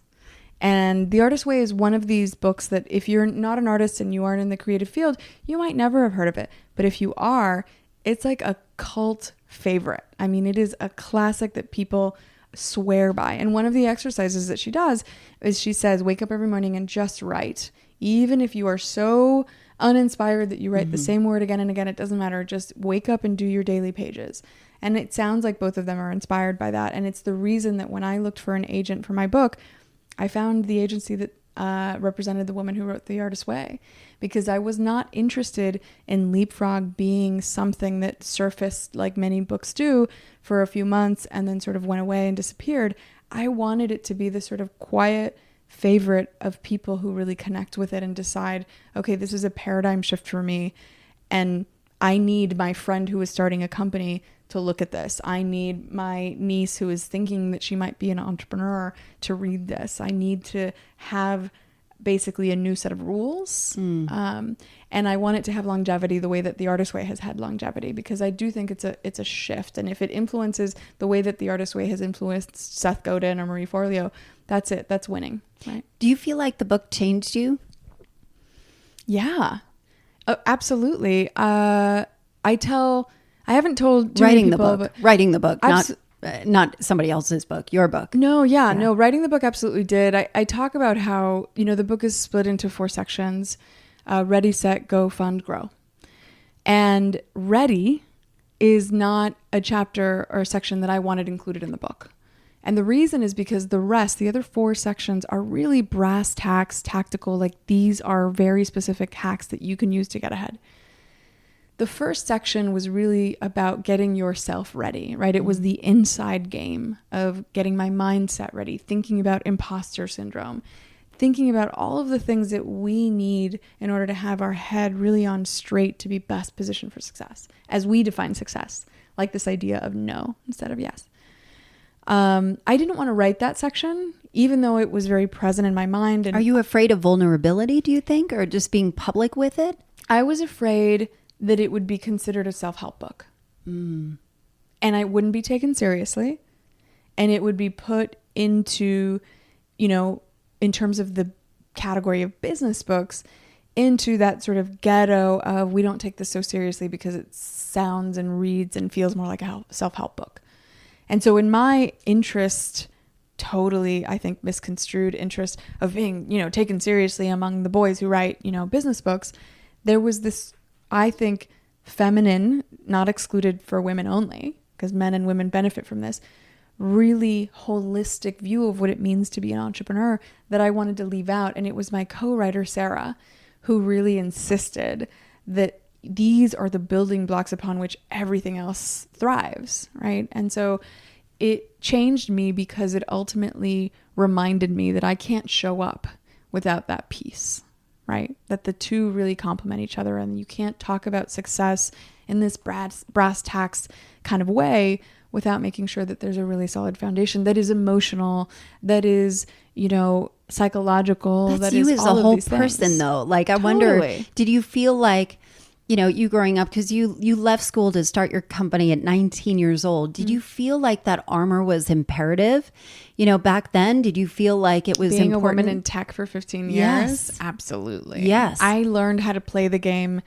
And The Artist's Way is one of these books that if you're not an artist and you aren't in the creative field, you might never have heard of it. But if you are, it's like a cult favorite. I mean, it is a classic that people swear by. And one of the exercises that she does is she says, wake up every morning and just write. Even if you are so uninspired that you write the same word again and again, it doesn't matter. Just wake up and do your daily pages. And it sounds like both of them are inspired by that. And it's the reason that when I looked for an agent for my book, I found the agency that represented the woman who wrote The Artist's Way, because I was not interested in Leapfrog being something that surfaced like many books do for a few months and then sort of went away and disappeared. I wanted it to be the sort of quiet favorite of people who really connect with it and decide, okay, this is a paradigm shift for me. And I need my friend who is starting a company to look at this. I need my niece who is thinking that she might be an entrepreneur to read this. I need to have basically a new set of rules. And I want it to have longevity the way that The Artist's Way has had longevity, because I do think it's a shift. And if it influences the way that The Artist's Way has influenced Seth Godin or Marie Forleo, that's it. That's winning. Right? Do you feel like the book changed you? Yeah, absolutely. I haven't told too writing many people, writing the book, not somebody else's book, your book. No, writing the book absolutely did. I talk about how, the book is split into 4 sections, ready, set, go, fund, grow. And ready is not a chapter or a section that I wanted included in the book. And the reason is because the other 4 sections are really brass tacks, tactical, like these are very specific hacks that you can use to get ahead. The first section was really about getting yourself ready, right? It was the inside game of getting my mindset ready, thinking about imposter syndrome, thinking about all of the things that we need in order to have our head really on straight to be best positioned for success, as we define success, like this idea of no instead of yes. I didn't want to write that section, even though it was very present in my mind. And are you afraid of vulnerability, do you think, or just being public with it? I was afraid that it would be considered a self-help book. And I wouldn't be taken seriously. And it would be put into, in terms of the category of business books, into that sort of ghetto of we don't take this so seriously because it sounds and reads and feels more like a self-help book. And so in my interest, totally, I think, misconstrued interest of being, taken seriously among the boys who write, business books, there was this, I think, feminine, not excluded for women only, because men and women benefit from this, really holistic view of what it means to be an entrepreneur that I wanted to leave out. And it was my co-writer, Sarah, who really insisted that these are the building blocks upon which everything else thrives, right? And so it changed me because it ultimately reminded me that I can't show up without that piece, right? That the two really complement each other, and you can't talk about success in this brass tacks kind of way without making sure that there's a really solid foundation that is emotional, that is, psychological. That's that you is as a all of whole these person, things. though. Like, I Totally. wonder, did you feel like, you growing up, because you left school to start your company at 19 years old. Did you feel like that armor was imperative? Back then, did you feel like it was being important? a woman in tech for 15 years? Yes. Absolutely. Yes. I learned how to play the game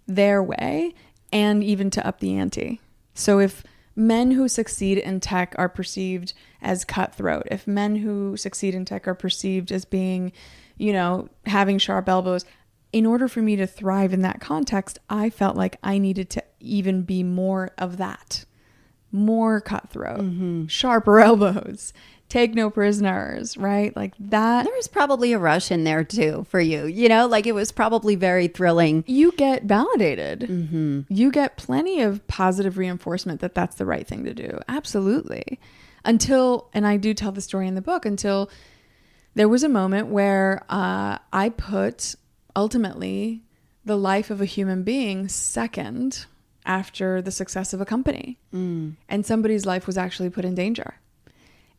their way and even to up the ante. So if men who succeed in tech are perceived as cutthroat, if men who succeed in tech are perceived as being, having sharp elbows, in order for me to thrive in that context, I felt like I needed to even be more of that, more cutthroat, sharper elbows, take no prisoners, right? Like that. There was probably a rush in there too for you, like it was probably very thrilling. You get validated. You get plenty of positive reinforcement that that's the right thing to do. Absolutely. Until, and I do tell the story in the book, until there was a moment where I put ultimately the life of a human being second after the success of a company. And somebody's life was actually put in danger.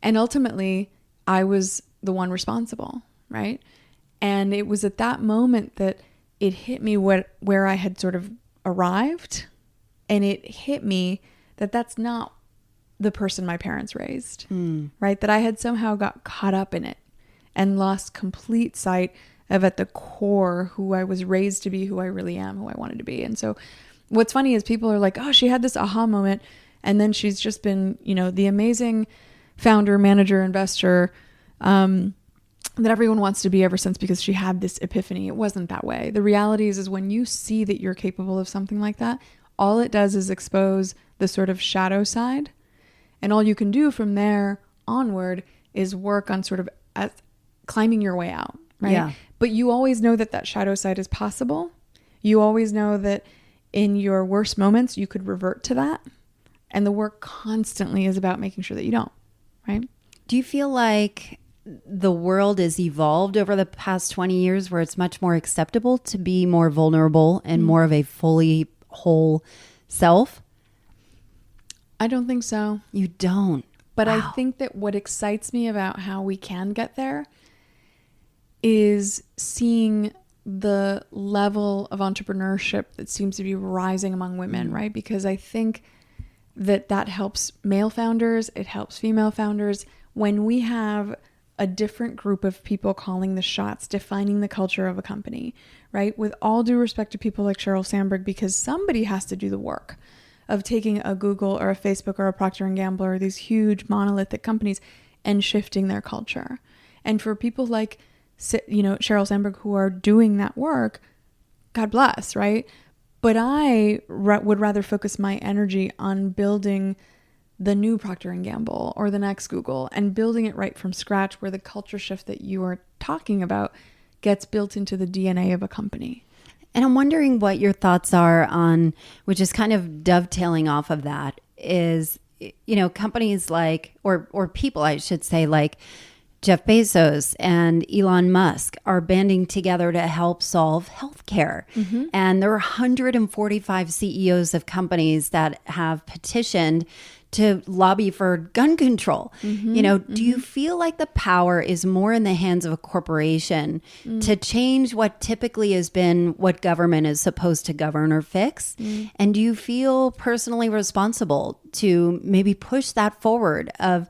And ultimately, I was the one responsible, right? And it was at that moment that it hit me where I had sort of arrived. And it hit me that that's not the person my parents raised, right? That I had somehow got caught up in it and lost complete sight of at the core who I was raised to be, who I really am, who I wanted to be. And so what's funny is people are like, oh, she had this aha moment. And then she's just been, the amazing founder, manager, investor that everyone wants to be ever since because she had this epiphany. It wasn't that way. The reality is when you see that you're capable of something like that, all it does is expose the sort of shadow side. And all you can do from there onward is work on sort of climbing your way out, right? Yeah. But you always know that that shadow side is possible. You always know that in your worst moments, you could revert to that. And the work constantly is about making sure that you don't, right? Do you feel like the world has evolved over the past 20 years where it's much more acceptable to be more vulnerable and more of a fully whole self? I don't think so. You don't. But Wow. I think that what excites me about how we can get there is seeing the level of entrepreneurship that seems to be rising among women, right? Because I think that helps male founders, it helps female founders. When we have a different group of people calling the shots, defining the culture of a company, right? With all due respect to people like Sheryl Sandberg, because somebody has to do the work of taking a Google or a Facebook or a Procter & Gamble or these huge monolithic companies and shifting their culture. And for people like Sheryl Sandberg who are doing that work, God bless, right? But I would rather focus my energy on building the new Procter & Gamble or the next Google and building it right from scratch where the culture shift that you are talking about gets built into the DNA of a company. And I'm wondering what your thoughts are on, which is kind of dovetailing off of that, is, companies like, or people, I should say, like Jeff Bezos and Elon Musk are banding together to help solve healthcare. And there are 145 CEOs of companies that have petitioned to lobby for gun control. Do you feel like the power is more in the hands of a corporation to change what typically has been what government is supposed to govern or fix? And do you feel personally responsible to maybe push that forward of,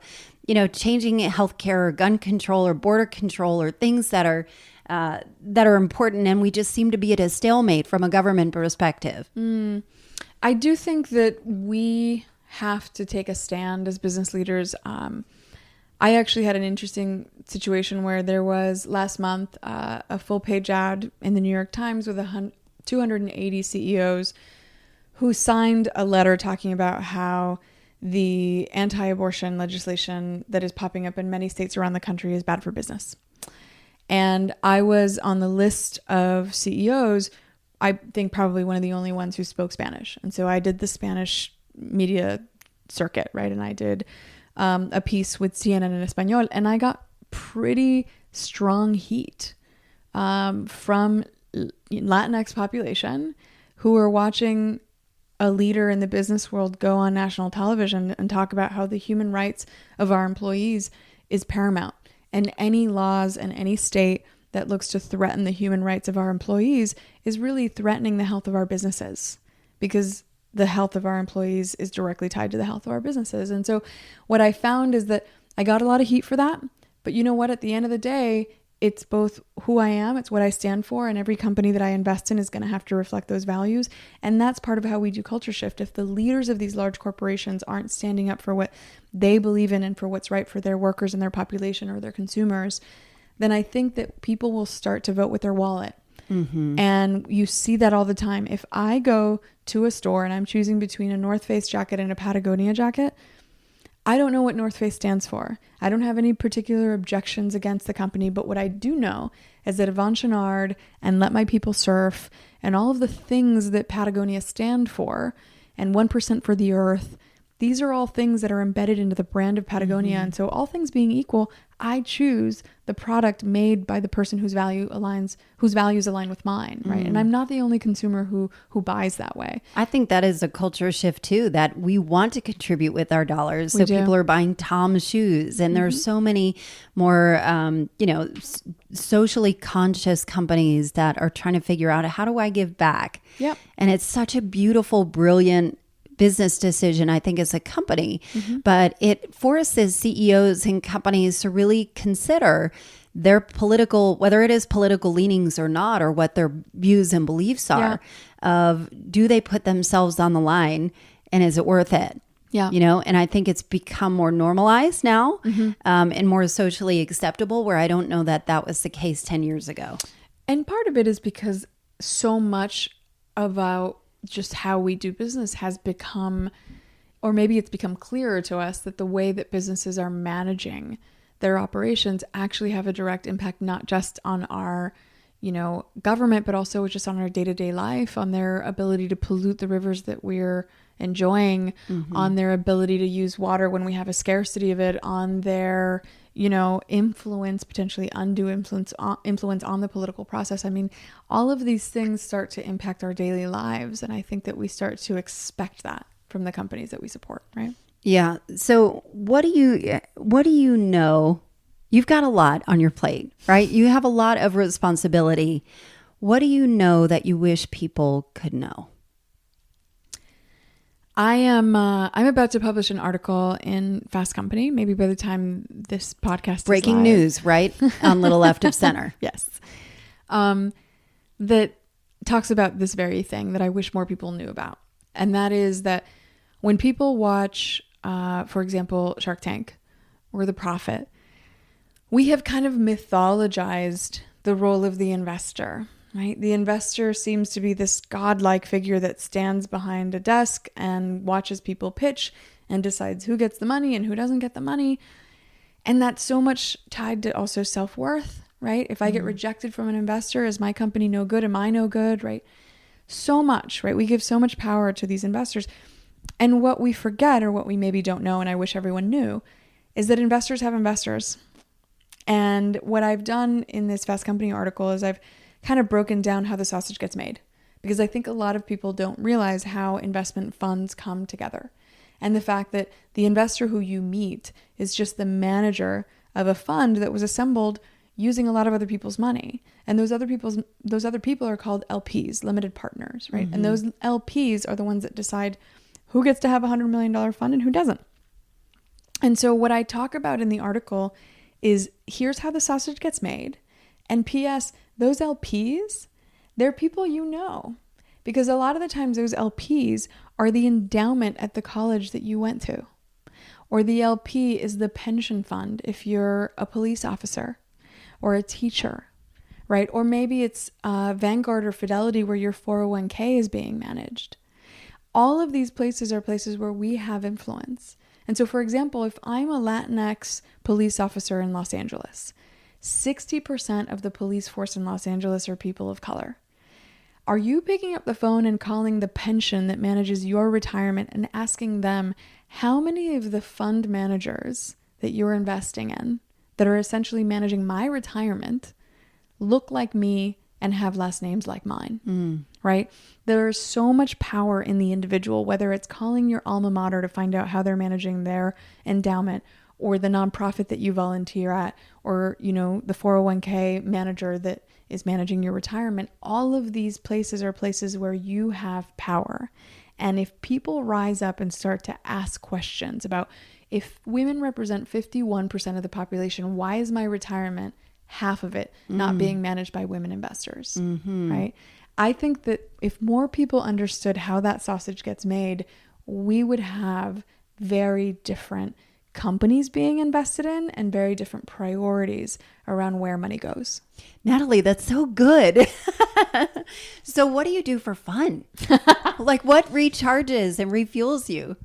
changing healthcare or gun control or border control or things that are important, and we just seem to be at a stalemate from a government perspective? I do think that we have to take a stand as business leaders. I actually had an interesting situation where there was last month a full page ad in the New York Times with 280 CEOs who signed a letter talking about how the anti-abortion legislation that is popping up in many states around the country is bad for business. And I was on the list of CEOs, I think probably one of the only ones who spoke Spanish. And so I did the Spanish media circuit, right? And I did a piece with CNN in Espanol, and I got pretty strong heat from Latinx population who were watching a leader in the business world go on national television and talk about how the human rights of our employees is paramount. And any laws in any state that looks to threaten the human rights of our employees is really threatening the health of our businesses, because the health of our employees is directly tied to the health of our businesses. And so what I found is that I got a lot of heat for that. But you know what? At the end of the day, it's both who I am, it's what I stand for, and every company that I invest in is going to have to reflect those values. And that's part of how we do culture shift. If the leaders of these large corporations aren't standing up for what they believe in and for what's right for their workers and their population or their consumers, then I think that people will start to vote with their wallet. Mm-hmm. And you see that all the time. If I go to a store and I'm choosing between a North Face jacket and a Patagonia jacket, I don't know what North Face stands for. I don't have any particular objections against the company, but what I do know is that Yvon Chouinard and Let My People Surf and all of the things that Patagonia stand for, and 1% for the Earth, these are all things that are embedded into the brand of Patagonia. Mm-hmm. And so all things being equal, I choose the product made by the person whose values align with mine, right? And I'm not the only consumer who buys that way. I think that is a culture shift too, that we want to contribute with our dollars. So people are buying Tom's shoes, and there's so many more, socially conscious companies that are trying to figure out, how do I give back? Yep. And it's such a beautiful, brilliant business decision, I think, as a company, but it forces CEOs and companies to really consider their political, whether it is political leanings or not, or what their views and beliefs are, of do they put themselves on the line, and is it worth it? Yeah. And I think it's become more normalized now, and more socially acceptable, where I don't know that that was the case 10 years ago. And part of it is because so much about just how we do business has become, or maybe it's become clearer to us, that the way that businesses are managing their operations actually have a direct impact, not just on our, government, but also just on our day-to-day life, on their ability to pollute the rivers that we're enjoying, on their ability to use water when we have a scarcity of it, on their, influence, potentially undue influence on the political process. I mean, all of these things start to impact our daily lives. And I think that we start to expect that from the companies that we support, right? Yeah. So what do you know? You've got a lot on your plate, right? You have a lot of responsibility. What do you know that you wish people could know? I'm about to publish an article in Fast Company. Maybe by the time this podcast breaking is live. News, right? On Little Left of Center. Yes. That talks about this very thing that I wish more people knew about. And that is that when people watch, for example, Shark Tank or The Profit, we have kind of mythologized the role of the investor. Right? The investor seems to be this godlike figure that stands behind a desk and watches people pitch and decides who gets the money and who doesn't get the money. And that's so much tied to also self-worth, right? If I get rejected from an investor, is my company no good? Am I no good, right? So much, right? We give so much power to these investors. And what we forget, or what we maybe don't know, and I wish everyone knew, is that investors have investors. And what I've done in this Fast Company article is I've kind of broken down how the sausage gets made, because I think a lot of people don't realize how investment funds come together, and the fact that the investor who you meet is just the manager of a fund that was assembled using a lot of other people's money, and those other people are called LPs, limited partners, right? And those LPs are the ones that decide who gets to have $100 million fund and who doesn't. And so what I talk about in the article is, here's how the sausage gets made, and P.S., those LPs, they're people you know, because a lot of the times those LPs are the endowment at the college that you went to. Or the LP is the pension fund if you're a police officer or a teacher, right? Or maybe it's Vanguard or Fidelity where your 401k is being managed. All of these places are places where we have influence. And so, for example, if I'm a Latinx police officer in Los Angeles, 60% of the police force in Los Angeles are people of color. Are you picking up the phone and calling the pension that manages your retirement and asking them how many of the fund managers that you're investing in that are essentially managing my retirement look like me and have last names like mine, right? There's so much power in the individual, whether it's calling your alma mater to find out how they're managing their endowment, or the nonprofit that you volunteer at, or, you know, the 401k manager that is managing your retirement. All of these places are places where you have power. And if people rise up and start to ask questions about, if women represent 51% of the population, why is my retirement, half of it, not being managed by women investors, right? I think that if more people understood how that sausage gets made, we would have very different companies being invested in and very different priorities around where money goes. Nathalie, that's so good. So what do you do for fun? Like, what recharges and refuels you?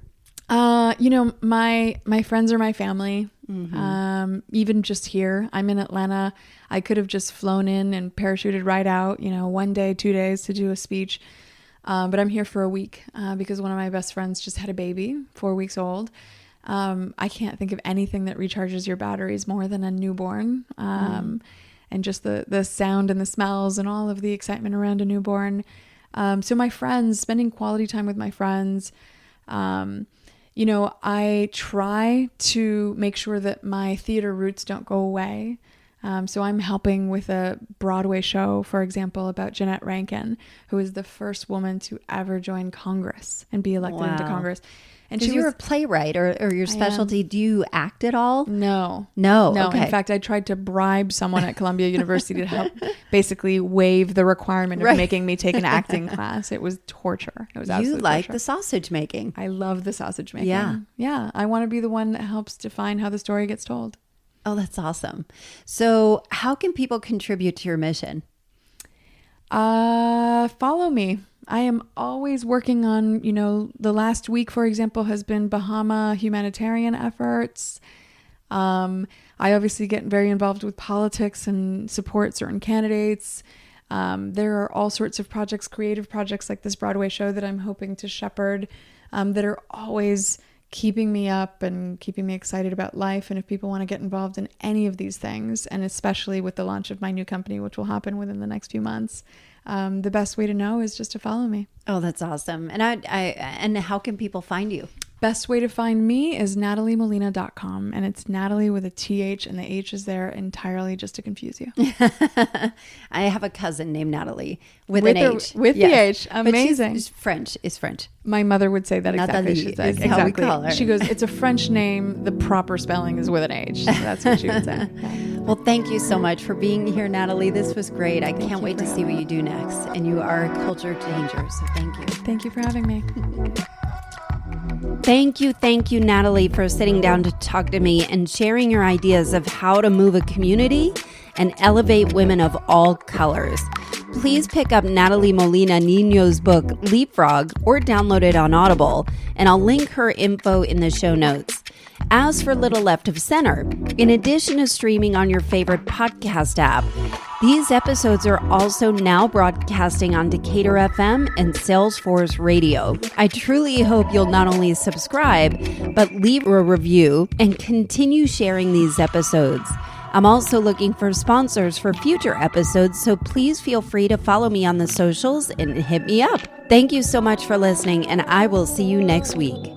You know, my friends are my family. Even just here, I'm in Atlanta. I could have just flown in and parachuted right out, you know, 1 day, 2 days to do a speech. But I'm here for a week because one of my best friends just had a baby, 4 weeks old. I can't think of anything that recharges your batteries more than a newborn. And just the sound and the smells and all of the excitement around a newborn. So my friends, spending quality time with my friends. You know, I try to make sure that my theater roots don't go away. So I'm helping with a Broadway show, for example, about Jeanette Rankin, who is the first woman to ever join Congress and be elected into Congress. And you're a playwright or your specialty. Do you act at all? No. Okay. In fact, I tried to bribe someone at Columbia University to help basically waive the requirement of making me take an acting class. It was torture. It was absolutely torture. You like the sausage making. I love the sausage making. Yeah. I want to be the one that helps define how the story gets told. Oh, that's awesome. So how can people contribute to your mission? Follow me. I am always working on, you know, the last week, for example, has been Bahama humanitarian efforts. I obviously get very involved with politics and support certain candidates. There are all sorts of projects, creative projects like this Broadway show that I'm hoping to shepherd, that are always keeping me up and keeping me excited about life. And if people want to get involved in any of these things, and especially with the launch of my new company, which will happen within the next few months, the best way to know is just to follow me. Oh, that's awesome. And and how can people find you? Best way to find me is NathalieMolina.com, and it's Natalie with a TH, and the H is there entirely just to confuse you. I have a cousin named Natalie with an H. With the H. Amazing. But she's French. Is French. My mother would say that exactly. Nathalie She's like, is how we call her. She goes, it's a French name. The proper spelling is with an H. So that's what she would say. Yeah. Well, thank you so much for being here, Nathalie. This was great. I can't wait to see what you do next. And you are a culture changer. So thank you. Thank you for having me. Thank you, Nathalie, for sitting down to talk to me and sharing your ideas of how to move a community and elevate women of all colors. Please pick up Nathalie Molina Niño's book, Leapfrog, or download it on Audible, and I'll link her info in the show notes. As for Little Left of Center, in addition to streaming on your favorite podcast app, these episodes are also now broadcasting on Decatur FM and Salesforce Radio. I truly hope you'll not only subscribe, but leave a review and continue sharing these episodes. I'm also looking for sponsors for future episodes, so please feel free to follow me on the socials and hit me up. Thank you so much for listening, and I will see you next week.